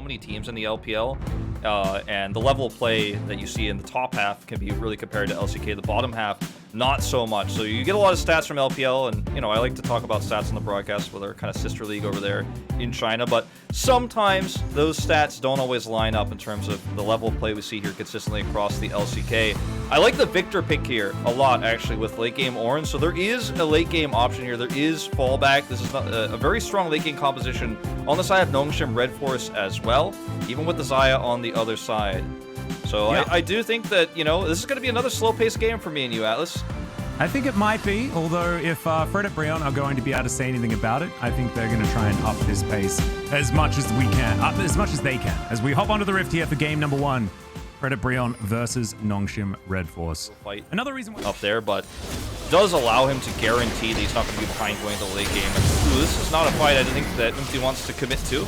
so many teams in the LPL, and the level of play that you see in the top half can be really compared to LCK. The bottom half, not so much. So you get a lot of stats from LPL, and you know, I like to talk about stats on the broadcast with our kind of sister league over there in China, but sometimes those stats don't always line up in terms of the level of play we see here consistently across the LCK. I like the Victor pick here a lot, actually, with late game Orange. So there is a late game option here. There is fallback. This is not a very strong late game composition on the side of Nongshim Red Force as well, even with the Xayah on the other side. So yeah. I do think that, you know, this is going to be another slow-paced game for me and you, Atlas. I think it might be, although if Fred and Brion are going to be able to say anything about it, I think they're going to try and up this pace as much as we can, as much as they can. As we hop onto the Rift here for game number 1, Fred and Brion versus Nongshim Red Force. Fight another reason why up there, but does allow him to guarantee that he's not going to be behind going to the late game. Ooh, this is not a fight I think that Umti wants to commit to.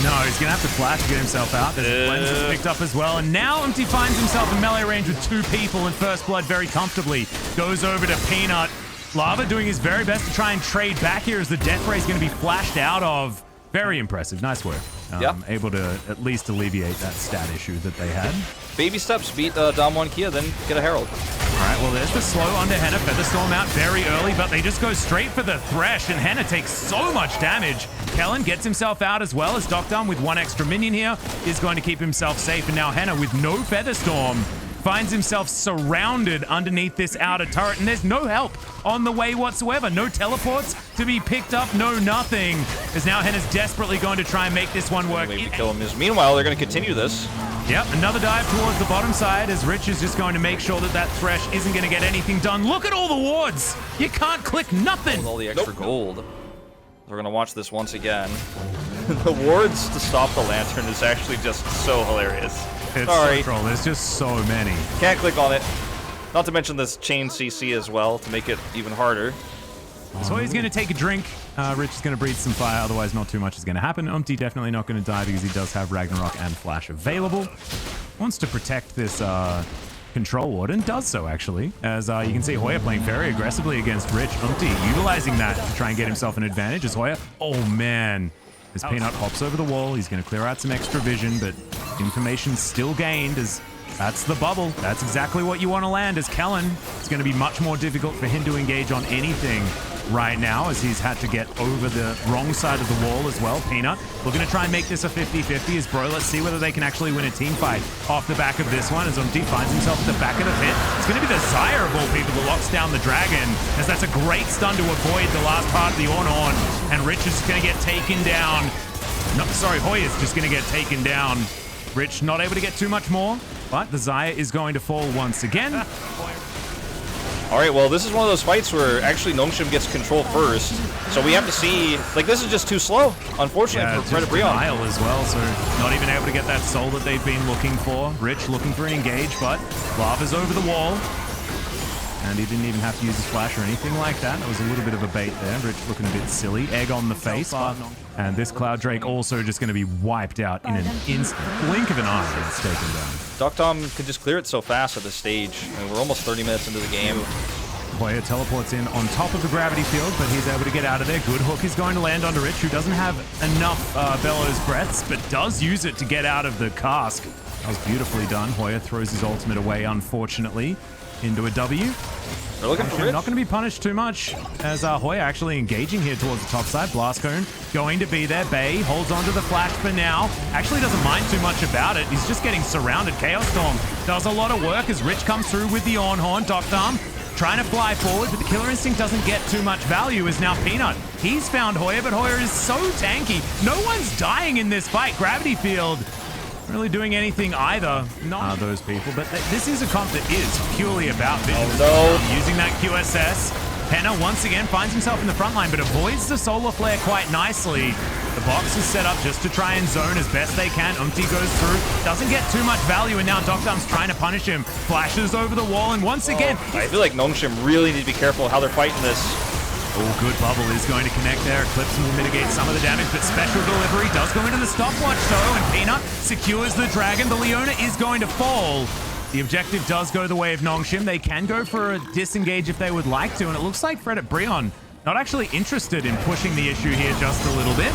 No, he's going to have to flash to get himself out. There's Lens picked up as well, and now Umti finds himself in melee range with 2 people in first blood very comfortably. Goes over to Peanut. Lava doing his very best to try and trade back here as the death ray is going to be flashed out of. Very impressive. Nice work. Able to at least alleviate that stat issue that they had. Baby steps, beat Damwon Kia, then get a Herald. All right, well, there's the slow onto Henna. Featherstorm out very early, but they just go straight for the Thresh, and Henna takes so much damage. Kellen gets himself out as well as Docdom with 1 extra minion here is going to keep himself safe, and now Henna with no Featherstorm finds himself surrounded underneath this outer turret, and there's no help on the way whatsoever. No teleports to be picked up, no nothing. As now Henna's desperately going to try and make this one work. Way to kill him is, meanwhile, they're going to continue this. Yep, another dive towards the bottom side as Rich is just going to make sure that that Thresh isn't going to get anything done. Look at all the wards. You can't click nothing. With all the extra gold. We're going to watch this once again. The wards to stop the Lantern is actually just so hilarious. It's so troll. There's just so many. Can't click on it. Not to mention this chain CC as well to make it even harder. So he's going to take a drink. Rich is going to breathe some fire, otherwise not too much is going to happen. Umti definitely not going to die because he does have Ragnarok and Flash available. Wants to protect this control ward, and does so actually. As you can see Hoya playing very aggressively against Rich. Umti utilizing that to try and get himself an advantage as Hoya. Oh man. As Peanut hops over the wall, he's going to clear out some extra vision, but information still gained as that's the bubble. That's exactly what you want to land as Kellen. It's going to be much more difficult for him to engage on anything right now as he's had to get over the wrong side of the wall as well. Peanut looking to try and make this a 50-50 as bro. Let's see whether they can actually win a team fight off the back of this one as Umti finds himself at the back of the pit. It's going to be the Xayah of all people that locks down the dragon as that's a great stun to avoid the last part of the on, and Rich is going to get taken down. No, sorry, Hoya's just going to get taken down. Rich not able to get too much more, but the Xayah is going to fall once again. All right, well, this is one of those fights where actually Nongshim gets control first. So we have to see, like, this is just too slow, unfortunately, for Fred and Brion. Denial as well, so not even able to get that soul that they've been looking for. Rich looking for an engage, but Lava's over the wall. And he didn't even have to use his flash or anything like that. That was a little bit of a bait there. Rich looking a bit silly. Egg on the face. And this Cloud Drake also just going to be wiped out in an instant. Blink of an eye. It's taken down. Doctom could just clear it so fast at this stage. I mean, we're almost 30 minutes into the game. Hoya teleports in on top of the gravity field, but he's able to get out of there. Good hook is going to land onto Rich, who doesn't have enough Bellows breaths, but does use it to get out of the cask. That was beautifully done. Hoya throws his ultimate away, unfortunately, into a W. They're looking for Rich. Not going to be punished too much as Hoya actually engaging here towards the top side. Blast Cone going to be there. Bay holds onto the flash for now. Actually doesn't mind too much about it. He's just getting surrounded. Chaos Storm does a lot of work as Rich comes through with the on-horn. Docdom trying to fly forward, but the Killer Instinct doesn't get too much value as now Peanut. He's found Hoya, but Hoya is so tanky. No one's dying in this fight. Gravity Field really doing anything either. Not those people, but this is a comp that is purely about vision. Oh no. Using that QSS. Henna once again finds himself in the front line, but avoids the solar flare quite nicely. The box is set up just to try and zone as best they can. Umti goes through, doesn't get too much value, and now Docdom's trying to punish him. Flashes over the wall, and once again... I feel like Nongshim really need to be careful how they're fighting this. Oh, good bubble is going to connect there. Eclipse will mitigate some of the damage, but special delivery does go into the stopwatch though, and Peanut secures the dragon. The Leona is going to fall. The objective does go the way of Nongshim. They can go for a disengage if they would like to, and it looks like Fred at Brion not actually interested in pushing the issue here just a little bit.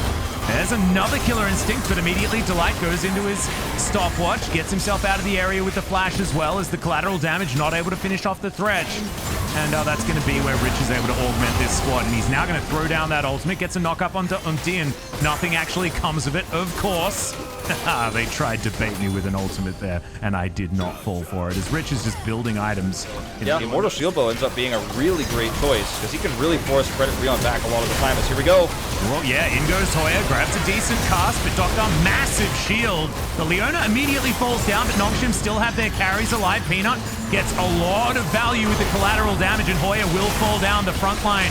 There's another Killer Instinct, but immediately Delight goes into his stopwatch, gets himself out of the area with the flash as well as the collateral damage, not able to finish off the Thresh. And that's going to be where Rich is able to augment this squad, and he's now going to throw down that ultimate, gets a knock up onto Umti, and nothing actually comes of it, of course. They tried to bait me with an ultimate there, and I did not fall for it, as Rich is just building items. Yeah, Immortal Shield Bow ends up being a really great choice, because he can really force Credit Breon back a lot of the time. As here we go. Well, yeah, in goes Hoya, grabs a decent cast, but Doctor, massive shield. The Leona immediately falls down, but Nongshim still have their carries alive. Peanut gets a lot of value with the collateral damage, and Hoya will fall down the front line.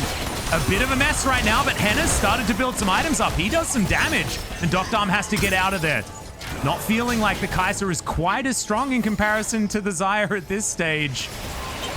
A bit of a mess right now, but Henna's started to build some items up. He does some damage, and Doctor has to get out of there. Not feeling like the Kai'Sa is quite as strong in comparison to the Xayah at this stage.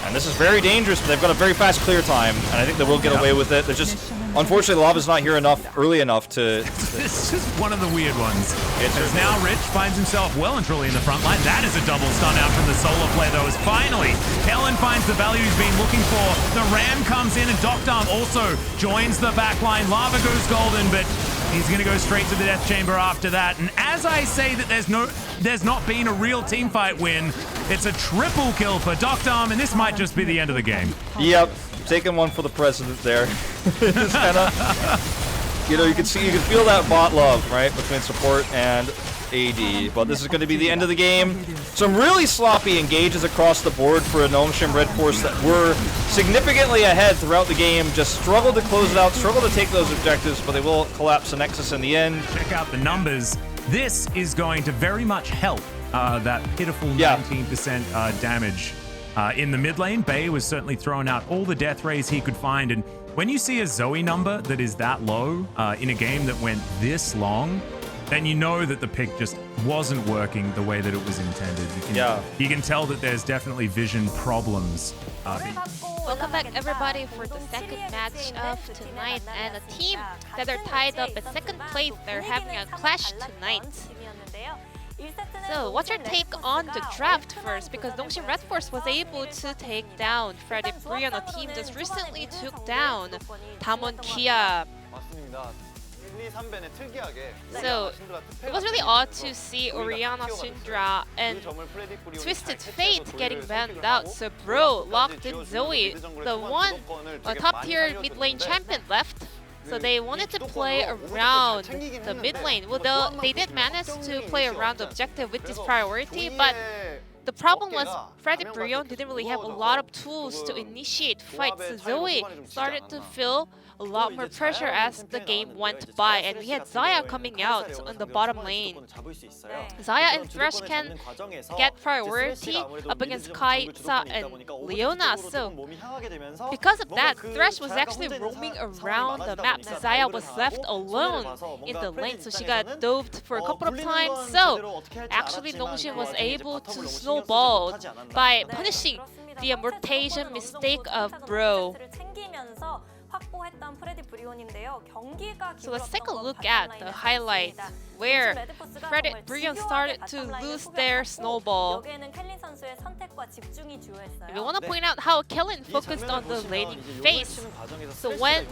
And this is very dangerous, but they've got a very fast clear time, and I think they will get away with it. They're just, unfortunately, the lava's not here early enough to... It's just one of the weird ones. As now Rich finds himself well and truly in the front line. That is a double stun out from the solo play, though, as finally Kellen finds the value he's been looking for. The Ram comes in, and Doctarm also joins the back line. Lava goes golden, but he's going to go straight to the death chamber after that. And as I say that there's not been a real teamfight win, it's a triple kill for Doctarm, and this might just be the end of the game. Yep, taking one for the president there. It's kinda, you know, you can feel that bot love, right, between support and AD. But this is going to be the end of the game. Some really sloppy engages across the board for a Nongshim Red Force that were significantly ahead throughout the game. Just struggled to close it out, struggled to take those objectives, but they will collapse the Nexus in the end. Check out the numbers. This is going to very much help that pitiful 19% damage. In the mid lane, Bay was certainly throwing out all the death rays he could find, and when you see a Zoe number that is that low in a game that went this long, then you know that the pick just wasn't working the way that it was intended. You can tell that there's definitely vision problems. Welcome back everybody for the second match of tonight, and a team that are tied up at second place, they're having a clash tonight. So what's your take on the draft first? Because Nongshim Red Force was able to take down Freddy Breon, a team just recently took down Damwon Kia. So it was really odd to see Orianna, Syndra, and Twisted Fate getting banned out. So Bro locked in Zoe, the one top tier mid lane champion left. So they wanted to play around the mid lane. Well, they did manage to play around the objective with this priority, but the problem was Freddy Breon didn't really have a lot of tools to initiate fights. So Zoe started to feel a lot more pressure as the game went by, and we had Xayah coming out on the bottom lane. Xayah and Thresh can get priority up against Kai'Sa and Leona, so because of that, Thresh was actually roaming around the map. Xayah was left alone in the lane, so she got doved for a couple of times. So actually Nongshim was able to snowball by punishing the amortization mistake of Bro. So let's take a look at the highlight where Freddy Breon started to lose their snowball. We want to point out how Kellen focused on the laning phase. So when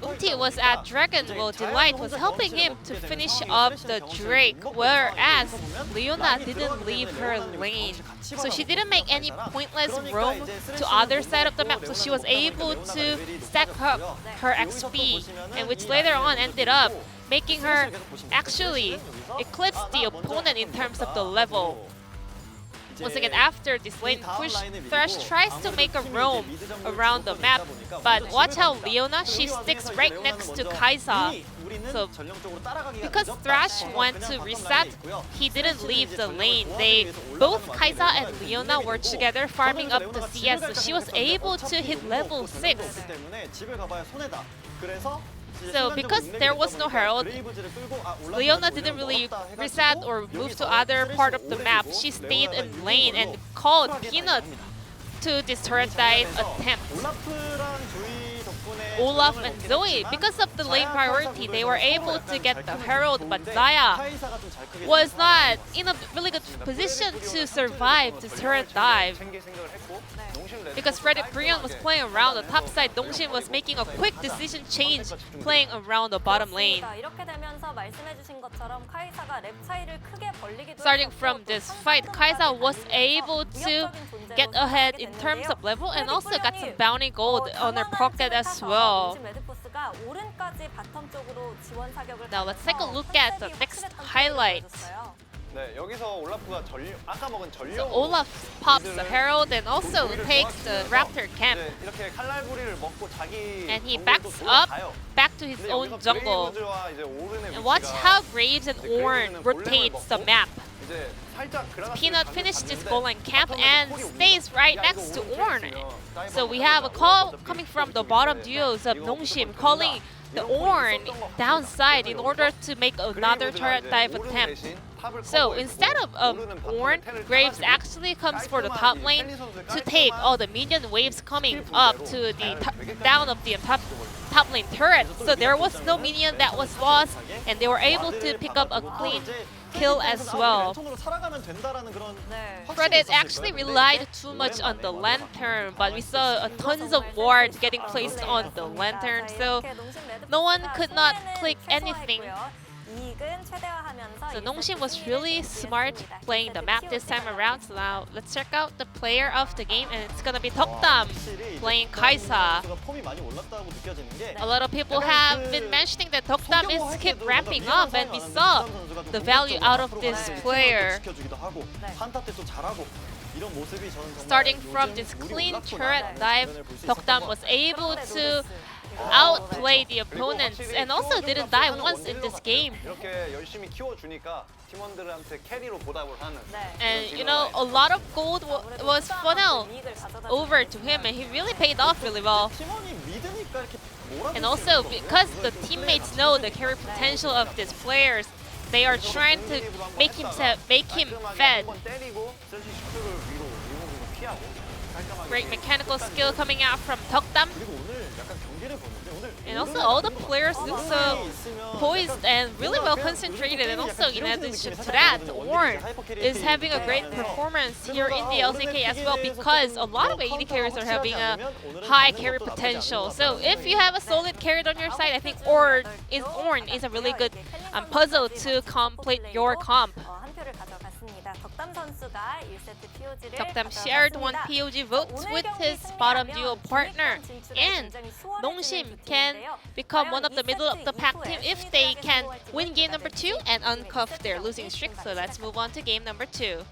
Umti was at Dragon, well, Delight was helping him to finish up the Drake, whereas Leona didn't leave her lane. So she didn't make any pointless roam to other side of the map, so she was able to stack up her XP, and which later on ended up making her actually eclipse the opponent in terms of the level. Once again, after this lane push, Thresh tries to make a roam around the map, but watch how Leona, she sticks right next to Kai'Sa. So because Thresh went to reset, he didn't leave the lane. Both Kai'Sa and Leona were together farming up the CS, so she was able to hit level 6. So because there was no Herald, Leona didn't really reset or move to other part of the map. She stayed in lane and called Peanut to this turret dive attempt. Olaf and Zoe. Because of the lane priority, they were able to get the Herald, but Zaya was not in a really good position to survive the turret dive. Because Freddy Brion was playing around the top side, Dongsin was making a quick decision change, playing around the bottom lane. Starting from this fight, Kai'Sa was able to get ahead in terms of level and also got some bounty gold on her pocket as well. Now let's take a look at the next highlight. So Olaf pops the Herald and also takes the Raptor camp. And he backs up back to his own jungle. And watch how Graves and Ornn rotates the map. Peanut finished his goal line camp and stays right next to Ornn. So we have a call coming from the bottom duos of Nongshim calling the Ornn downside in order to make another turret dive attempt. So instead of Ornn, Graves actually comes for the top lane to take all the minion waves coming up to the down of the top lane turret. So there was no minion that was lost, and they were able to pick up a clean kill as well. Freddy actually relied too much on the lantern, but we saw tons of wards getting placed on the lantern, so no one could not click anything. So Nongshim was really smart playing the map this time around. So now let's check out the player of the game, and it's gonna be Tokdam playing Kai'Sa. A lot of people have been mentioning that Tokdam is keep ramping up, and we saw the value out of this player. Starting from this clean turret dive, Tokdam was able to outplay the opponents and also didn't die once in this game. And you know, a lot of gold was funneled over to him, and he really paid off really well. And also because the teammates know the carry potential of these players, they are trying to make him fed. Great mechanical skill coming out from Tokdam. And also all the players look so poised and really well concentrated, and also in addition to that, Ornn is having a great performance here in the LCK as well, because a lot of AD carries are having a high carry potential. So if you have a solid carry on your side, I think Ornn is a really good puzzle to complete your comp. Tokdam shared one POG vote with his bottom duo partner, and Nongshim can become one of the middle of the pack team if they can win game number 2 and uncuff their losing streak. So let's move on to game number 2.